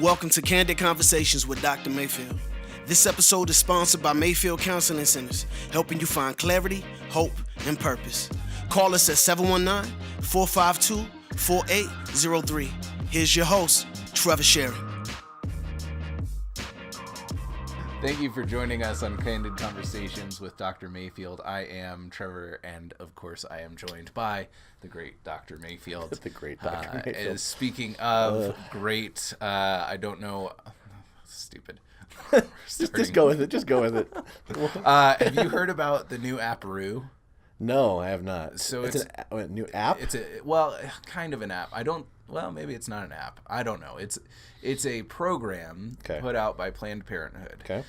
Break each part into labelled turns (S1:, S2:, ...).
S1: Welcome to Candid Conversations with Dr. Mayfield. This episode is sponsored by Mayfield Counseling Centers, helping you find clarity, hope, and purpose. Call us at 719-452-4803. Here's your host, Trever Shirin.
S2: Thank you for joining us on Candid Conversations with Dr. Mayfield. I am Trevor, and of course, I am joined by the great Dr. Mayfield.
S3: The great Dr. Mayfield.
S2: Speaking of great, I don't know. Stupid.
S3: just go with it. Just go with it.
S2: Have you heard about the new app Roo?
S3: No, I have not.
S2: So
S3: it's a new app?
S2: Kind of an app. Maybe it's not an app. I don't know. It's a program put out by Planned Parenthood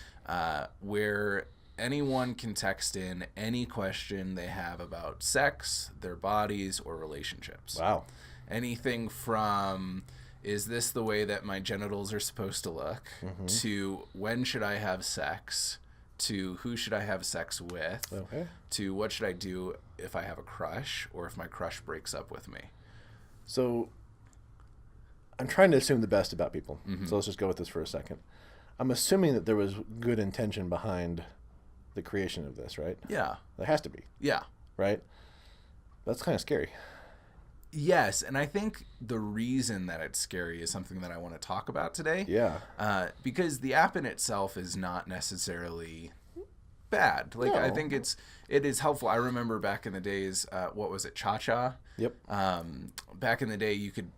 S2: where anyone can text in any question they have about sex, their bodies, or relationships.
S3: Wow.
S2: Anything from, is this the way that my genitals are supposed to look, to when should I have sex, to who should I have sex with, to what should I do if I have a crush or if my crush breaks up with me.
S3: So I'm trying to assume the best about people. So let's just go with this for a second. I'm assuming that there was good intention behind the creation of this, right?
S2: Yeah.
S3: There has to be.
S2: Yeah.
S3: Right? That's kind of scary.
S2: Yes, and I think the reason that it's scary is something that I want to talk about today.
S3: Yeah.
S2: Because the app in itself is not necessarily bad.
S3: No.
S2: I think it is helpful. I remember back in the days, what was it, Cha-Cha?
S3: Yep.
S2: Back in the day, you could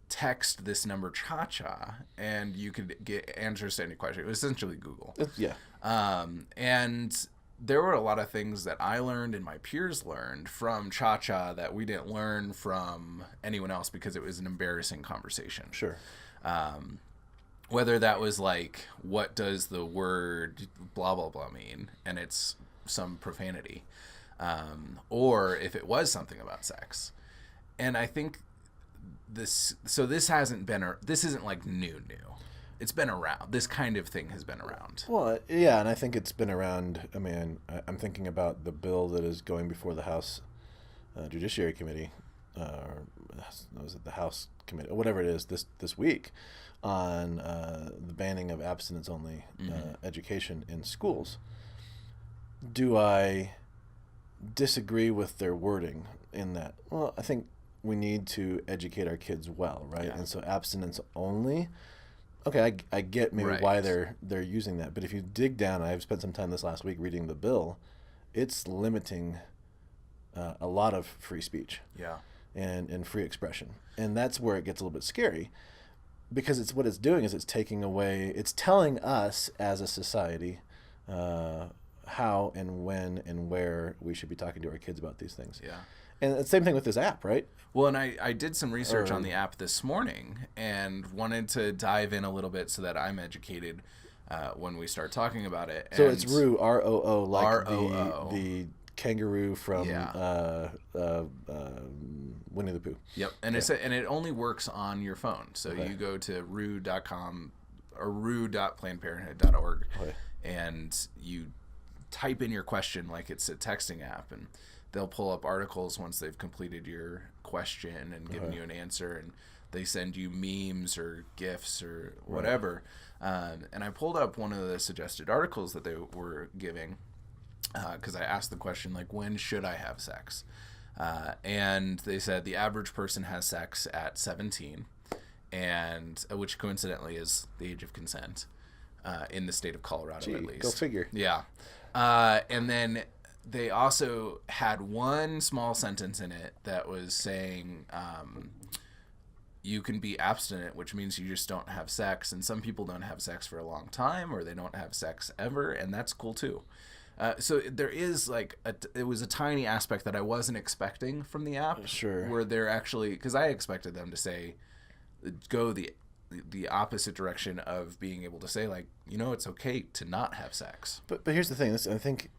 S2: text this number Cha-Cha, and you could get answers to any question. It was essentially Google.
S3: Yeah.
S2: And there were a lot of things that I learned and my peers learned from Cha-Cha that we didn't learn from anyone else because it was an embarrassing conversation.
S3: Sure.
S2: Whether that was like, what does the word blah, blah, blah mean? And it's some profanity. Or if it was something about sex. And I think this isn't like new. It's been around. This kind of thing has been around.
S3: Well, yeah, and I think it's been around. I mean, I'm thinking about the bill that is going before the House Judiciary Committee, or was it the House Committee, or whatever it is, this week, on the banning of abstinence-only education in schools. Do I disagree with their wording in that? Well, I think we need to educate our kids well, right? Yeah. And so abstinence only. Okay, I get maybe why they're using that, but if you dig down, I've spent some time this last week reading the bill. It's limiting a lot of free speech, and free expression, and that's where it gets a little bit scary, because it's doing is it's taking away, it's telling us as a society how and when and where we should be talking to our kids about these things. Yeah. And the same thing with this app, right?
S2: Well, and I did some research on the app this morning and wanted to dive in a little bit so that I'm educated when we start talking about it.
S3: So it's Roo, R-O-O, like
S2: R-O-O.
S3: The kangaroo from Winnie the Pooh.
S2: Yep, and it only works on your phone. So you go to roo.com or roo.plannedparenthood.org and you type in your question like it's a texting app, and they'll pull up articles once they've completed your question and given you an answer, and they send you memes or GIFs or whatever. And I pulled up one of the suggested articles that they were giving because I asked the question, like, when should I have sex? And they said the average person has sex at 17, and which coincidentally is the age of consent in the state of Colorado, at least.
S3: Go figure.
S2: Yeah. And then they also had one small sentence in it that was saying you can be abstinent, which means you just don't have sex. And some people don't have sex for a long time, or they don't have sex ever, and that's cool too. So there is it was a tiny aspect that I wasn't expecting from the app.
S3: Sure.
S2: Where they're actually, because I expected them to say, go the opposite direction of being able to say, like, it's okay to not have sex.
S3: But here's the thing. I think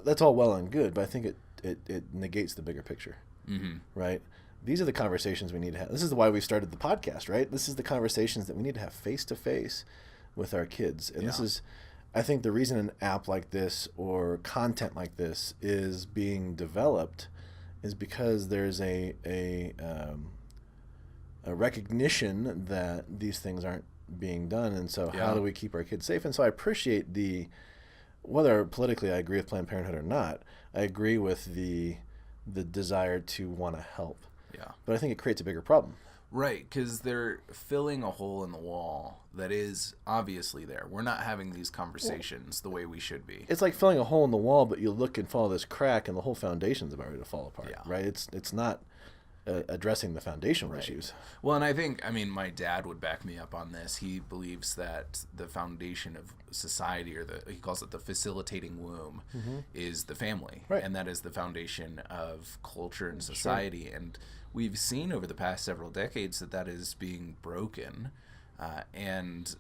S3: that's all well and good, but I think it negates the bigger picture, right? These are the conversations we need to have. This is why we started the podcast, right? This is the conversations that we need to have face-to-face with our kids. And this is, I think, the reason an app like this or content like this is being developed is because there's a recognition that these things aren't being done. And so
S2: Yeah.
S3: how do we keep our kids safe? And so I appreciate whether politically I agree with Planned Parenthood or not, I agree with the desire to want to help.
S2: Yeah.
S3: But I think it creates a bigger problem.
S2: Right, because they're filling a hole in the wall that is obviously there. We're not having these conversations the way we should be.
S3: It's like filling a hole in the wall, but you look and follow this crack, and the whole foundation's about ready to fall apart.
S2: Yeah.
S3: Right? It's not addressing the foundational issues.
S2: Well, and I think, my dad would back me up on this. He believes that the foundation of society, or he calls it the facilitating womb, is the family.
S3: Right.
S2: And that is the foundation of culture and society. Sure. And we've seen over the past several decades that is being broken. And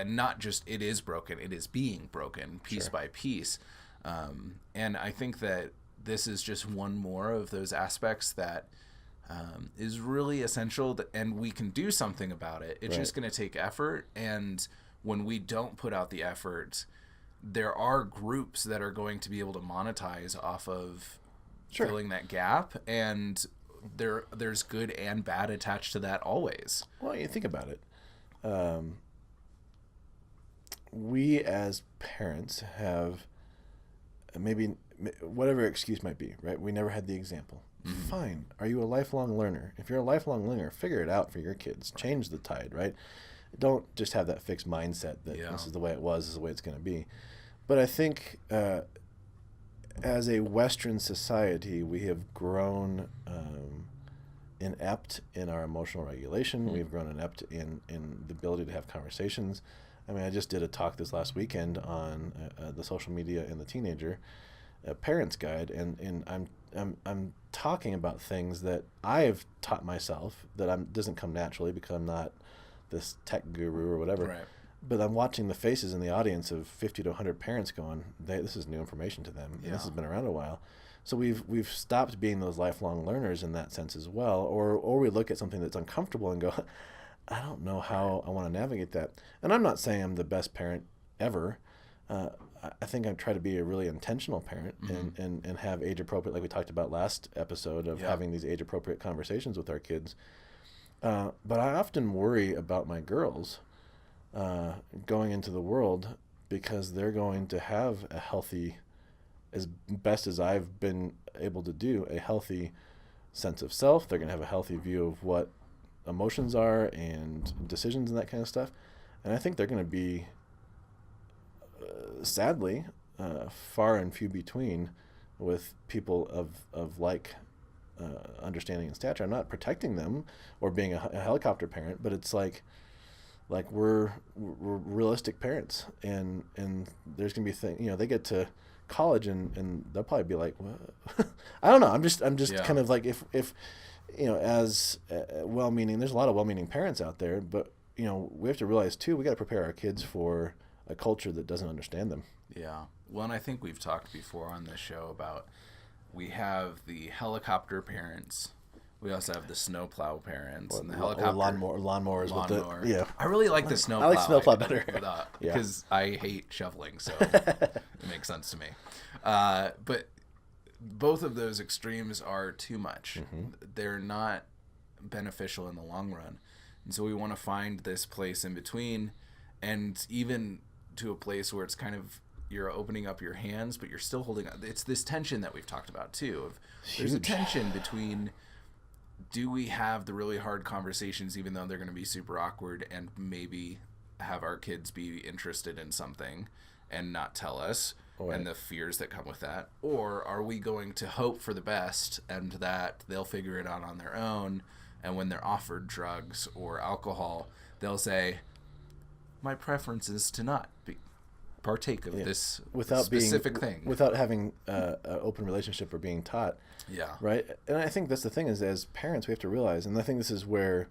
S2: not just it is broken, it is being broken piece by piece. And I think that this is just one more of those aspects that is really essential, and we can do something about it. It's just going to take effort, and when we don't put out the effort, there are groups that are going to be able to monetize off of filling that gap, and there's good and bad attached to that always.
S3: Well, you think about it. We as parents have maybe whatever excuse might be, right? We never had the example. Fine. Are you a lifelong learner? If you're a lifelong learner, figure it out for your kids. Change the tide, right? Don't just have that fixed mindset that this is the way it was, this is the way it's going to be. But I think as a Western society, we have grown inept in our emotional regulation. We've grown inept in the ability to have conversations. I just did a talk this last weekend on the social media and the teenager, a parent's guide, and I'm talking about things that I've taught myself that doesn't come naturally because I'm not this tech guru or whatever.
S2: Right.
S3: But I'm watching the faces in the audience of 50 to 100 parents going, this is new information to them, and this has been around a while. So we've stopped being those lifelong learners in that sense as well, or we look at something that's uncomfortable and go, I don't know how I want to navigate that. And I'm not saying I'm the best parent ever. I think I try to be a really intentional parent and have age appropriate, like we talked about last episode, of having these age appropriate conversations with our kids. But I often worry about my girls going into the world because they're going to have a healthy, as best as I've been able to do, a healthy sense of self. They're going to have a healthy view of what emotions are and decisions and that kind of stuff. And I think they're going to be, sadly, far and few between with people of like understanding and stature. I'm not protecting them or being a helicopter parent, but it's like we're realistic parents, and there's gonna be things, they get to college and they'll probably be like, what? I don't know. I'm just kind of like, if as well-meaning, there's a lot of well-meaning parents out there, but we have to realize too, we got to prepare our kids for a culture that doesn't understand them.
S2: Yeah. Well, and I think we've talked before on this show about, we have the helicopter parents. We also have the snowplow parents and the helicopter
S3: lawnmowers.
S2: I really like the snowplow.
S3: I like snowplow better.
S2: Because I hate shoveling, so it makes sense to me. But both of those extremes are too much. They're not beneficial in the long run. And so we want to find this place in between, and even to a place where it's kind of, you're opening up your hands, but you're still holding on. It's this tension that we've talked about too. There's a tension between, do we have the really hard conversations, even though they're going to be super awkward, and maybe have our kids be interested in something and not tell us, and the fears that come with that? Or are we going to hope for the best and that they'll figure it out on their own, and when they're offered drugs or alcohol, they'll say, my preference is to not partake of this specific thing.
S3: Without having an open relationship or being taught.
S2: Yeah.
S3: Right? And I think that's the thing, is as parents we have to realize, and I think this is where,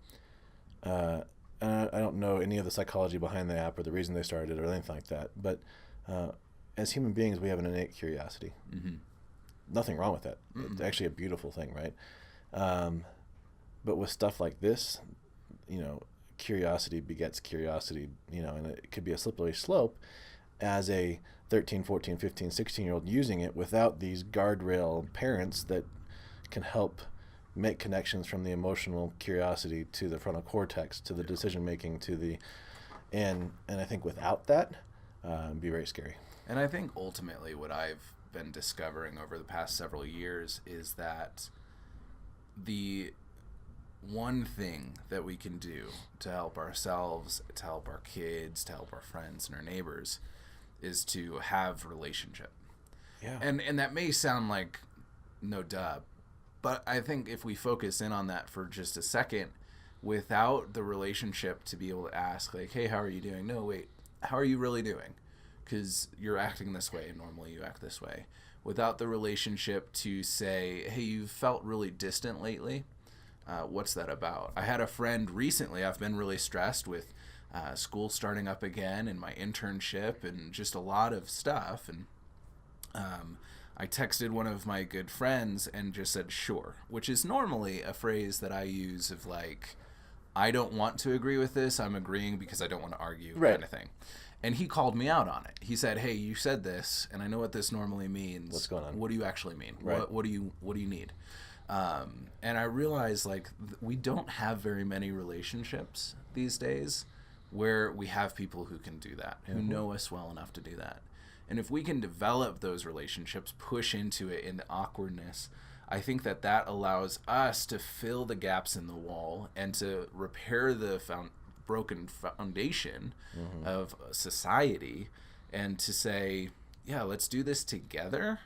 S3: and I don't know any of the psychology behind the app or the reason they started it or anything like that, but as human beings we have an innate curiosity. Nothing wrong with that. It's actually a beautiful thing, right? But with stuff like this, curiosity begets curiosity, and it could be a slippery slope as a 13, 14, 15, 16-year-old using it without these guardrail parents that can help make connections from the emotional curiosity to the frontal cortex, to the decision-making, to the... And I think without that, it'd be very scary.
S2: And I think ultimately what I've been discovering over the past several years is that the one thing that we can do to help ourselves, to help our kids, to help our friends and our neighbors is to have relationship.
S3: Yeah.
S2: And that may sound like no duh, but I think if we focus in on that for just a second, without the relationship to be able to ask, like, hey, how are you doing? No, wait, how are you really doing? Because you're acting this way, and normally you act this way. Without the relationship to say, hey, you've felt really distant lately. What's that about? I had a friend recently, I've been really stressed with school starting up again and my internship and just a lot of stuff. And I texted one of my good friends and just said, sure, which is normally a phrase that I use of like, I don't want to agree with this. I'm agreeing because I don't want to argue,
S3: right,
S2: kind of thing. And he called me out on it. He said, hey, you said this, and I know what this normally means.
S3: What's going on?
S2: What do you actually mean?
S3: Right.
S2: What do you need? And I realized, like, we don't have very many relationships these days where we have people who can do that, who know us well enough to do that. And if we can develop those relationships, push into it in the awkwardness, I think that allows us to fill the gaps in the wall and to repair the broken foundation of society, and to say, yeah, let's do this together.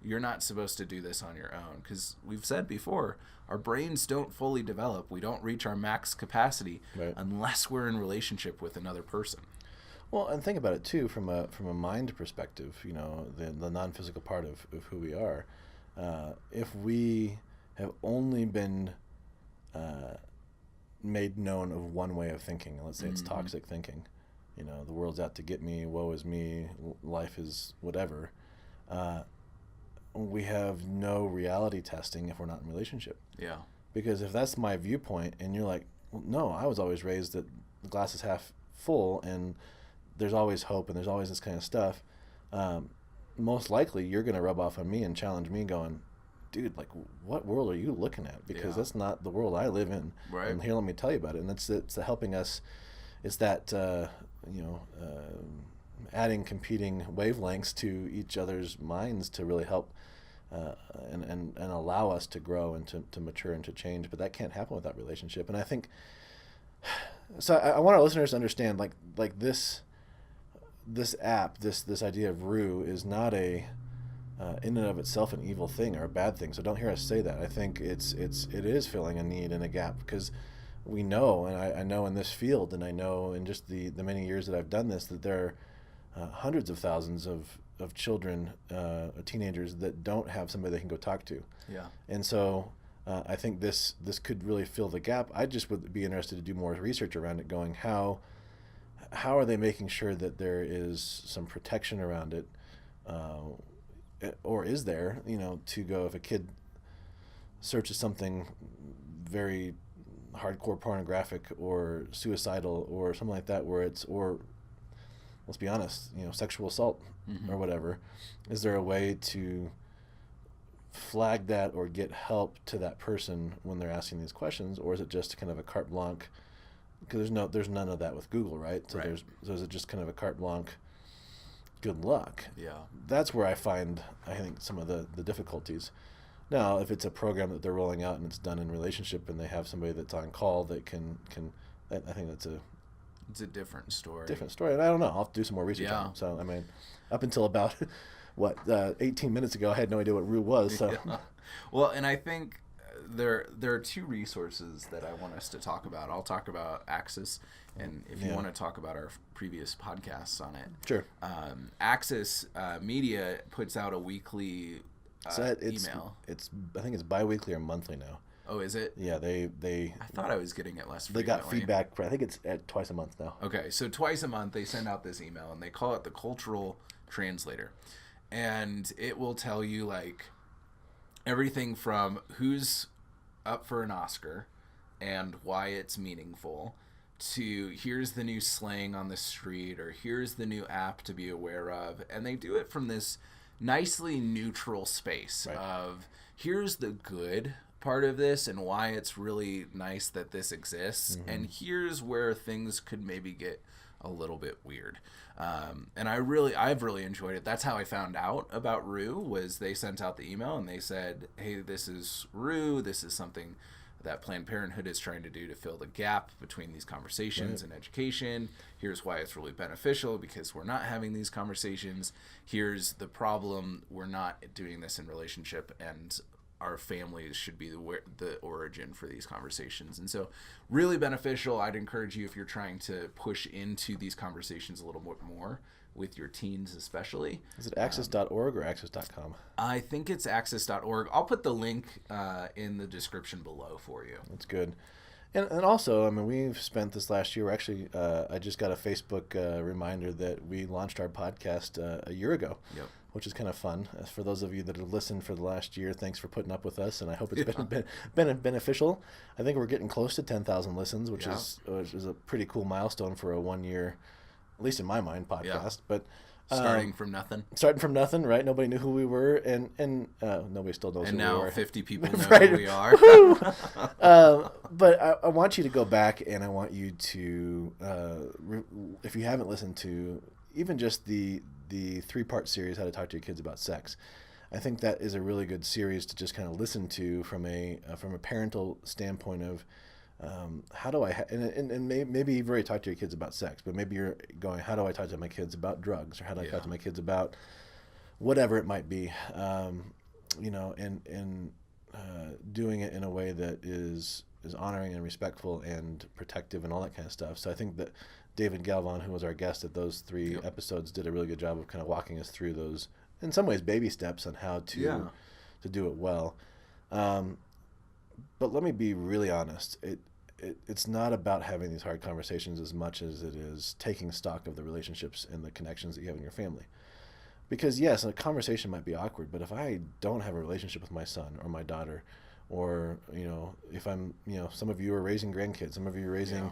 S2: You're not supposed to do this on your own, because we've said before, our brains don't fully develop. We don't reach our max capacity unless we're in relationship with another person.
S3: Well, and think about it too from a mind perspective. You know, the non-physical part of who we are. If we have only been made known of one way of thinking, let's say it's toxic thinking, you know, the world's out to get me, woe is me, life is whatever, we have no reality testing if we're not in a relationship.
S2: Yeah.
S3: Because if that's my viewpoint and you're like, well, no, I was always raised that the glass is half full and there's always hope and there's always this kind of stuff, most likely you're going to rub off on me and challenge me going, dude, like, what world are you looking at? Because that's not the world I live in.
S2: Right.
S3: And here, let me tell you about it. And it's helping us. It's that, adding competing wavelengths to each other's minds to really help and allow us to grow and to mature and to change. But that can't happen without relationship. And I think, so I want our listeners to understand, like this app, this idea of Rue is not a in and of itself an evil thing or a bad thing. So don't hear us say that. I think it is filling a need and a gap, because we know, and I know in this field, and I know in just the many years that I've done this, that there are hundreds of thousands of children, teenagers that don't have somebody they can go talk to.
S2: Yeah.
S3: And so I think this could really fill the gap. I just would be interested to do more research around it, going how are they making sure that there is some protection around it, or is there, to go, if a kid searches something very hardcore pornographic or suicidal or something like that, or let's be honest, sexual assault or whatever, is there a way to flag that or get help to that person when they're asking these questions, or is it just kind of a carte blanche? Because there's none of that with Google, right? So is it just kind of a carte blanche, good luck? Yeah. That's where I think some of the difficulties. Now, if it's a program that they're rolling out and it's done in relationship and they have somebody that's on call that can I think it's a different story. And I don't know. I'll have to do some more research on it. So, I mean, up until about 18 minutes ago, I had no idea what Rue was. So,
S2: well, and I think there are two resources that I want us to talk about. I'll talk about Axis, and if you want to talk about our previous podcasts on it. Sure. Axis Media puts out a weekly email.
S3: I think it's bi-weekly or monthly now.
S2: Oh, is it?
S3: Yeah, they
S2: I thought I was getting it less
S3: frequently. They got feedback. I think it's at twice a month now.
S2: Okay, so twice a month they send out this email, and they call it the Cultural Translator. And it will tell you, like, everything from who's up for an Oscar and why it's meaningful, to here's the new slang on the street, or here's the new app to be aware of. And they do it from this nicely neutral space of here's the good part of this and why it's really nice that this exists, and here's where things could maybe get a little bit weird. And I've really enjoyed it. That's how I found out about Rue, was they sent out the email and they said, hey, this is Rue. This is something that Planned Parenthood is trying to do to fill the gap between these conversations and education. Here's why it's really beneficial, because we're not having these conversations. Here's the problem. We're not doing this in relationship, and our families should be the origin for these conversations. And so really beneficial. I'd encourage you, if you're trying to push into these conversations a little bit more with your teens especially.
S3: Is it access.org or access.com?
S2: I think it's access.org. I'll put the link in the description below for you.
S3: That's good. And also, I mean, we've spent this last year, actually, I just got a Facebook reminder that we launched our podcast a year ago. Yep. Which is kind of fun. For those of you that have listened for the last year, thanks for putting up with us, and I hope it's been beneficial. I think we're getting close to 10,000 listens, which is a pretty cool milestone for a 1 year, at least in my mind, podcast. Yeah. But
S2: starting from nothing,
S3: right? Nobody knew who we were, and nobody still knows who we are.
S2: And now 50 people know who we are.
S3: But I want you to go back, and I want you to, if you haven't listened to even just the 3-part series, How to Talk to Your Kids About Sex, I think that is a really good series to just kind of listen to from a parental standpoint of how do I and maybe you've already talked to your kids about sex, but maybe you're going, how do I talk to my kids about drugs, or how do I talk to my kids about whatever it might be, and doing it in a way that is honoring and respectful and protective and all that kind of stuff. So I think that David Galvan, who was our guest at those 3 episodes, did a really good job of kind of walking us through those, in some ways, baby steps on how to do it well. But let me be really honest. It's not about having these hard conversations as much as it is taking stock of the relationships and the connections that you have in your family. Because, yes, a conversation might be awkward, but if I don't have a relationship with my son or my daughter, or, if I'm, some of you are raising grandkids, some of you are raising,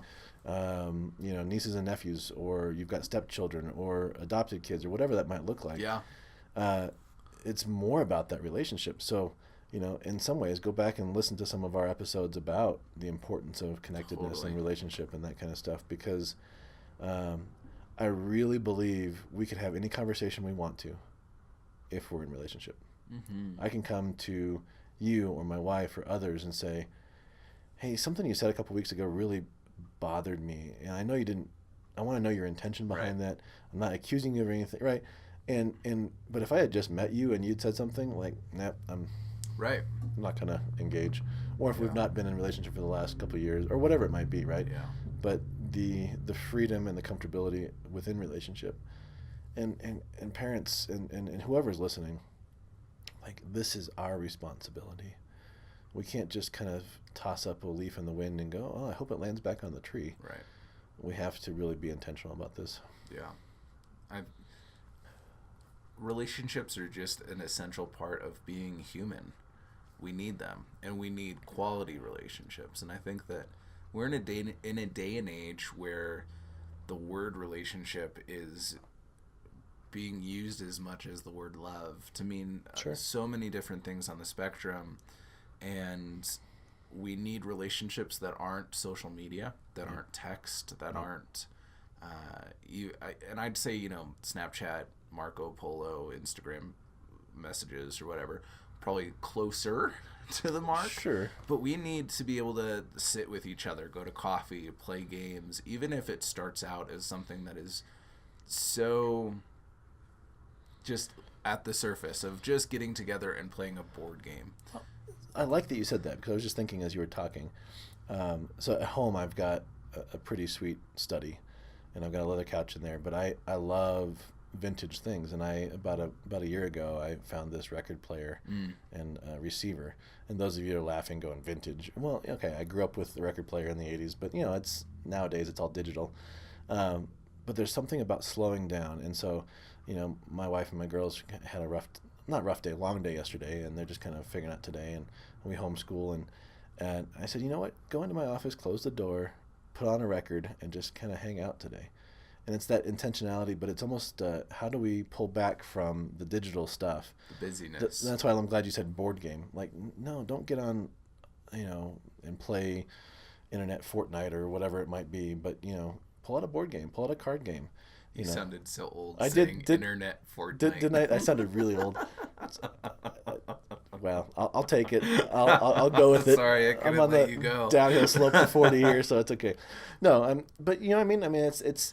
S3: nieces and nephews, or you've got stepchildren or adopted kids, or whatever that might look like. It's more about that relationship. So, in some ways, go back and listen to some of our episodes about the importance of connectedness and relationship and that kind of stuff, because I really believe we could have any conversation we want to if we're in relationship. Mm-hmm. I can come to you or my wife or others and say, hey, something you said a couple weeks ago really bothered me, and I know you didn't. I want to know your intention behind that. I'm not accusing you of anything, right? But if I had just met you and you'd said something like, nah, I'm not gonna engage, or if we've not been in a relationship for the last couple of years, or whatever it might be, right? Yeah. But the freedom and the comfortability within relationship, and parents and whoever's listening, like, this is our responsibility. We can't just kind of toss up a leaf in the wind and go, oh, I hope it lands back on the tree. Right. We have to really be intentional about this.
S2: Yeah. Relationships are just an essential part of being human. We need them, and we need quality relationships. And I think that we're in a day and age where the word relationship is being used as much as the word love to mean so many different things on the spectrum. And we need relationships that aren't social media, that aren't text, that aren't and I'd say, Snapchat, Marco Polo, Instagram messages or whatever, probably closer to the mark. Sure. But we need to be able to sit with each other, go to coffee, play games, even if it starts out as something that is so just at the surface of just getting together and playing a board game.
S3: I like that you said that, because I was just thinking as you were talking. So at home I've got a pretty sweet study, and I've got a leather couch in there, but I love vintage things, and about a year ago I found this record player and receiver. And those of you who are laughing going, vintage, well, okay, I grew up with the record player in the 80s, but it's nowadays it's all digital. But there's something about slowing down, and so my wife and my girls had a long day yesterday, and they're just kind of figuring out today, and we homeschool, and I said, you know what, go into my office, close the door, put on a record, and just kind of hang out today. And it's that intentionality, but it's almost how do we pull back from the digital stuff,
S2: the busyness.
S3: That's why I'm glad you said board game. Like, no, don't get on and play internet Fortnite or whatever it might be, but pull out a board game, pull out a card game.
S2: You sounded so old.
S3: I
S2: saying
S3: did
S2: internet Fortnite.
S3: Didn't I sounded really old. Well, I'll take it. I'll go with it.
S2: Sorry, I couldn't
S3: I'm on
S2: let
S3: the
S2: you go.
S3: downhill slope to 40 here, so it's okay. No, but you know what I mean. I mean, it's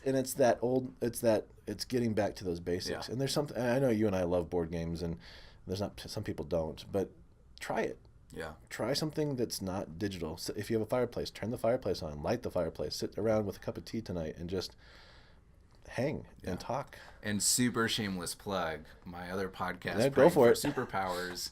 S3: getting back to those basics.
S2: Yeah.
S3: And there's something. I know you and I love board games, and there's not some people don't, but try it.
S2: Yeah.
S3: Try something that's not digital. So if you have a fireplace, turn the fireplace on, light the fireplace, sit around with a cup of tea tonight, and just hang and talk.
S2: And super shameless plug, my other podcast,
S3: Yeah, go for it.
S2: Superpowers,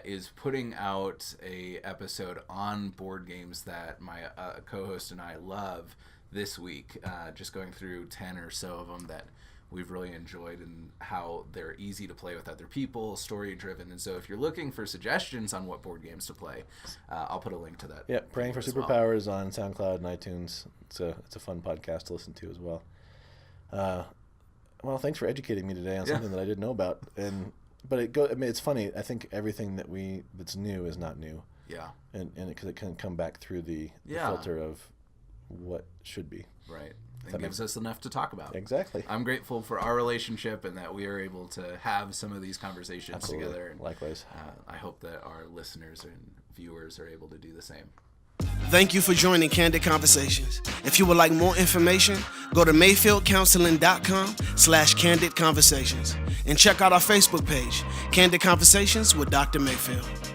S2: is putting out a episode on board games that my co-host and I love this week. Just going through 10 or so of them that we've really enjoyed and how they're easy to play with other people, story driven. And so if you're looking for suggestions on what board games to play, I'll put a link to that.
S3: Yeah, Praying for Superpowers on SoundCloud and iTunes. It's a fun podcast to listen to as well. Well, thanks for educating me today on something that I didn't know about. But it's funny. I think everything that's new is not new.
S2: Yeah.
S3: And because it can come back through the filter of what should be.
S2: Right. It gives us enough to talk about.
S3: Exactly.
S2: I'm grateful for our relationship and that we are able to have some of these conversations together. And,
S3: likewise.
S2: I hope that our listeners and viewers are able to do the same.
S1: Thank you for joining Candid Conversations. If you would like more information, go to mayfieldcounseling.com/Candid Conversations and check out our Facebook page, Candid Conversations with Dr. Mayfield.